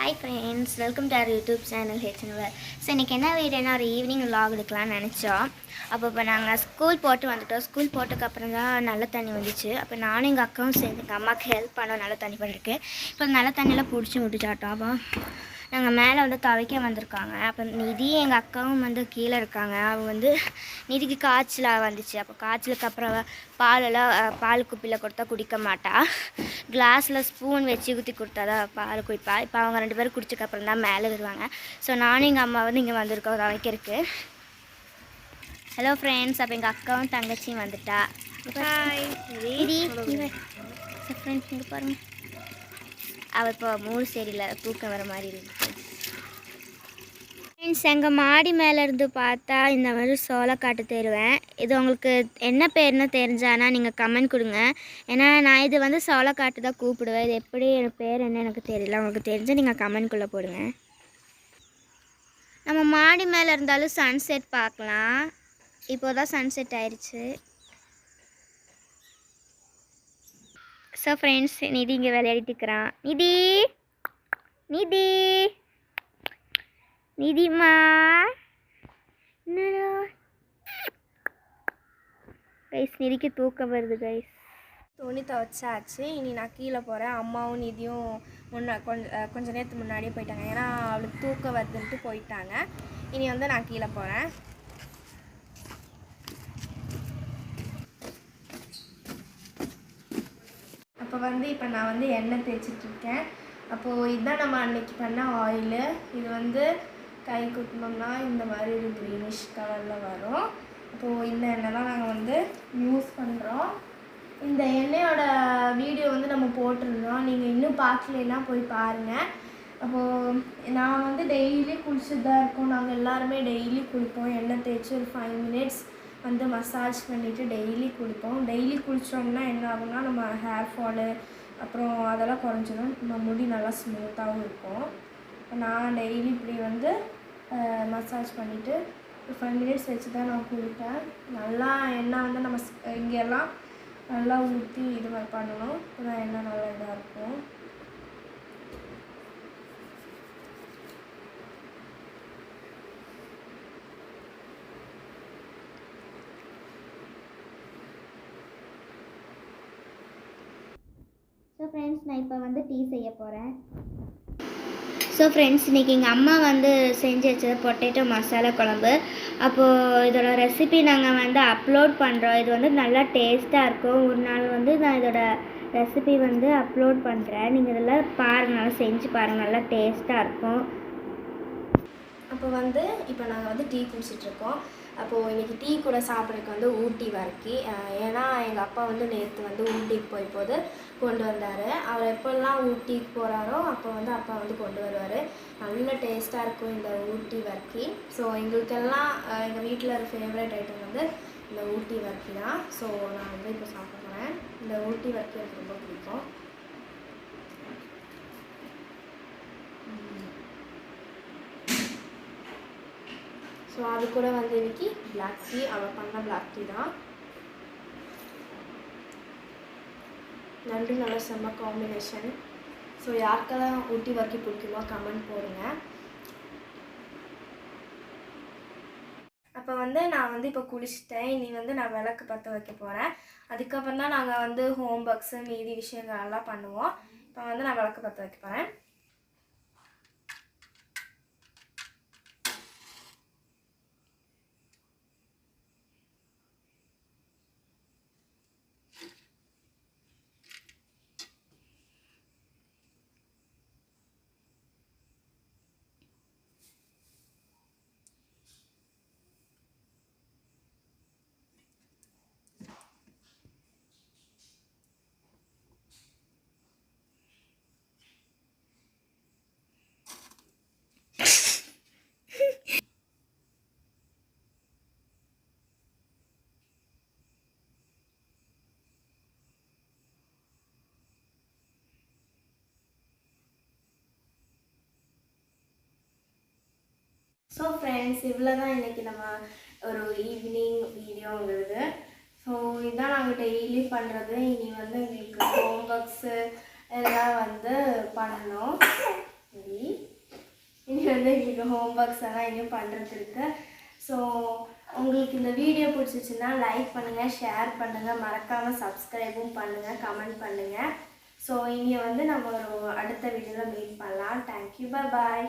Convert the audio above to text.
Hi friends, welcome to our YouTube channel HNWare. So இன்றைக்கி என்ன வீடியோனா ஒரு ஈவினிங் vlog எடுக்கலாம்னு நினச்சோம். இப்போ நாங்கள் ஸ்கூல் போட்டு வந்துட்டோம். ஸ்கூல் போட்டதுக்கப்புறம் தான் நல்ல தண்ணி வந்துச்சு. அப்போ நானும் எங்கள் அக்காவும் சேர்ந்து எங்கள் அம்மாவுக்கு ஹெல்ப் பண்ணோம் நல்ல தண்ணி பண்ணிருக்கு. இப்போ நல்ல தண்ணியெல்லாம் பிடிச்சி விட்டுச்சாட்டோம். அப்போ நாங்கள் மேலே வந்து துவைக்க வந்திருக்காங்க. அப்போ நிதி எங்கள் அக்காவும் வந்து கீழே இருக்காங்க. அவங்க வந்து நிதிக்கு காய்ச்சல் வந்துச்சு. அப்போ காய்ச்சலுக்கு அப்புறம் பால் குப்பியில் கொடுத்தா குடிக்க மாட்டா. கிளாஸில் ஸ்பூன் வச்சு ஊற்றி கொடுத்தா தான் பால் குடிப்பா. இப்போ அவங்க 2 பேரும் குடிச்சக்கப்புறம் தான் மேலே வருவாங்க. ஸோ நானும் எங்கள் அம்மா வந்து இங்கே வந்திருக்கோம் துவைக்கிறதுக்கு. ஹலோ ஃப்ரெண்ட்ஸ், அப்போ எங்கள் அக்காவும் தங்கச்சியும் வந்துட்டா. ஃப்ரெண்ட்ஸ் இங்கே பாருங்கள், அவள் இப்போ மூடு சரியில்லை, தூக்கம் வர மாதிரி இருக்குது. ஃப்ரெண்ட்ஸ், எங்கள் மாடி மேலேருந்து பார்த்தா இந்த மாதிரி சோளக்காட்டு தருவேன். இது உங்களுக்கு என்ன பேர்னு தெரிஞ்சானா நீங்கள் கமெண்ட் கொடுங்க. ஏன்னா நான் இது வந்து சோளக்காட்டு தான் கூப்பிடுவேன். இது எப்படி எனக்கு பேர் என்ன எனக்கு தெரியல. உங்களுக்கு தெரிஞ்சால் நீங்கள் கமெண்ட்குள்ளே போடுங்க. நம்ம மாடி மேலே இருந்தாலும் சன்செட் பார்க்கலாம். இப்போ தான் சன்செட் ஆயிடுச்சு. ஸோ ஃப்ரெண்ட்ஸ், நிதி இங்கே விளையாடிட்டு இருக்கிறான். நிதி நிதி நிதிமா கைஸ், நிதிக்கு தூக்கம் வருது கைஸ். துணி துவைச்சாச்சு. இனி நான் கீழே போகிறேன். அம்மாவும் நிதியும் கொஞ்சம் நேரத்துக்கு முன்னாடியே போயிட்டாங்க. ஏன்னா அவளுக்கு தூக்கம் வருதுன்ட்டு போயிட்டாங்க. இனி வந்து நான் கீழே போகிறேன். அப்போ வந்து இப்போ நான் வந்து எண்ணெய் தேய்ச்சிட்ருக்கேன். அப்போது இதுதான் நம்ம அன்னைக்கு பண்ண ஆயிலு. இது வந்து கை குத்தினோம்னா இந்த மாதிரி ஒரு க்ரீனிஷ் கலரில் வரும். அப்போது இந்த எண்ணெய் தான் நாங்கள் வந்து யூஸ் பண்ணுறோம். இந்த எண்ணெயோட வீடியோ வந்து நம்ம போட்டிருந்தோம். நீங்கள் இன்னும் பார்க்கலன்னா போய் பாருங்கள். அப்போது நான் வந்து டெய்லி குளிச்சுட்டு தான் இருக்கோம். நாங்கள் எல்லாருமே டெய்லி குளிப்போம். எண்ணெய் தேய்ச்சி ஒரு 5 மினிட்ஸ் வந்து மசாஜ் பண்ணிவிட்டு டெய்லி குளிப்போம். டெய்லி குளித்தோம்னா என்ன ஆகும்னா நம்ம ஹேர் ஃபாலு அப்புறம் அதெல்லாம் குறைஞ்சிடும். நம்ம முடி நல்லா ஸ்மூத்தாகவும் இருக்கும். நான் டெய்லி இப்படி வந்து மசாஜ் பண்ணிவிட்டு ஒரு 5 மினிட்ஸ் வச்சு தான் நான் குளிப்பேன். நல்லா எண்ணெய் வந்து நம்ம இங்கெல்லாம் நல்லா ஊற்றி இது மாதிரி பண்ணணும். இப்போ தான் எண்ணெய் நல்லா இதாக இருக்கும். ஸோ ஃப்ரெண்ட்ஸ், நான் இப்போ வந்து டீ செய்ய போகிறேன். ஸோ ஃப்ரெண்ட்ஸ், இன்றைக்கி எங்கள் அம்மா வந்து செஞ்சு வச்சது பொட்டேட்டோ மசாலா குழம்பு. அப்போது இதோட ரெசிபி நாங்கள் வந்து அப்லோட் பண்ணுறோம். இது வந்து நல்லா டேஸ்ட்டாக இருக்கும். ஒரு நாள் வந்து நான் இதோட ரெசிபி வந்து அப்லோட் பண்ணுறேன். நீங்கள் இதெல்லாம் பாருங்கள், நல்லா செஞ்சு பாருங்கள், நல்லா டேஸ்ட்டாக இருக்கும். அப்போ வந்து இப்போ நாங்கள் வந்து டீ குடிச்சிட்ருக்கோம். அப்போது இன்றைக்கி டீ கூட சாப்பிட்றதுக்கு வந்து ஊட்டி வரைக்கி. ஏன்னா எங்கள் அப்பா வந்து நேற்று வந்து ஊட்டிக்கு போது கொண்டு வந்தார். அவர் எப்போல்லாம் ஊட்டிக்கு போகிறாரோ அப்போ வந்து அப்பா வந்து கொண்டு வருவார். நல்ல டேஸ்ட்டாக இருக்கும் இந்த ஊட்டி வர்க்கி. ஸோ எங்களுக்கெல்லாம் எங்கள் வீட்டில் ஒரு ஃபேவரட் ஐட்டம் வந்து இந்த ஊட்டி வர்க்கி தான். ஸோ நான் வந்து இப்போ சாப்பிட போகிறேன். இந்த ஊட்டி வர்க்கி எனக்கு ரொம்ப பிடிக்கும். ஸோ அது கூட வந்து இன்றைக்கி பிளாக் டீ, அவள் பண்ண பிளாக் டீ தான். நன்றி, நல்ல செம்ம காம்பினேஷன். ஸோ யாருக்கெல்லாம் ஊட்டி வர்க்கி பிடிக்குமோ கமெண்ட் போடுங்க. அப்போ வந்து நான் வந்து இப்போ குளிச்சுட்டேன். இனி வந்து நான் விளக்கு பற்ற வைக்க போகிறேன். அதுக்கப்புறம் தான் நாங்கள் வந்து ஹோம் ஒர்க்ஸு மீதி விஷயங்கள் எல்லாம் பண்ணுவோம். இப்போ வந்து நான் விளக்கு பற்ற வைக்க போகிறேன். ஸோ ஃப்ரெண்ட்ஸ், இவ்வளோ தான் இன்றைக்கி நம்ம ஒரு ஈவினிங் வீடியோங்கிறது. ஸோ இதுதான் நாங்கள் டெய்லி பண்ணுறது. இனி வந்து எங்களுக்கு ஹோம் ஒர்க்ஸு எல்லாம் வந்து பண்ணணும். சரி. தான் எங்களுக்கு ஹோம்ஒர்க்ஸ் எல்லாம் இன்னும் பண்ணுறது இருக்குது. ஸோ உங்களுக்கு இந்த வீடியோ பிடிச்சிச்சின்னா லைக் பண்ணுங்கள், ஷேர் பண்ணுங்கள், மறக்காமல் சப்ஸ்கிரைபும் பண்ணுங்கள், கமெண்ட் பண்ணுங்கள். ஸோ இங்கே வந்து நம்ம ஒரு அடுத்த வீடியோவில் மீட் பண்ணலாம். தேங்க்யூ, பாய்.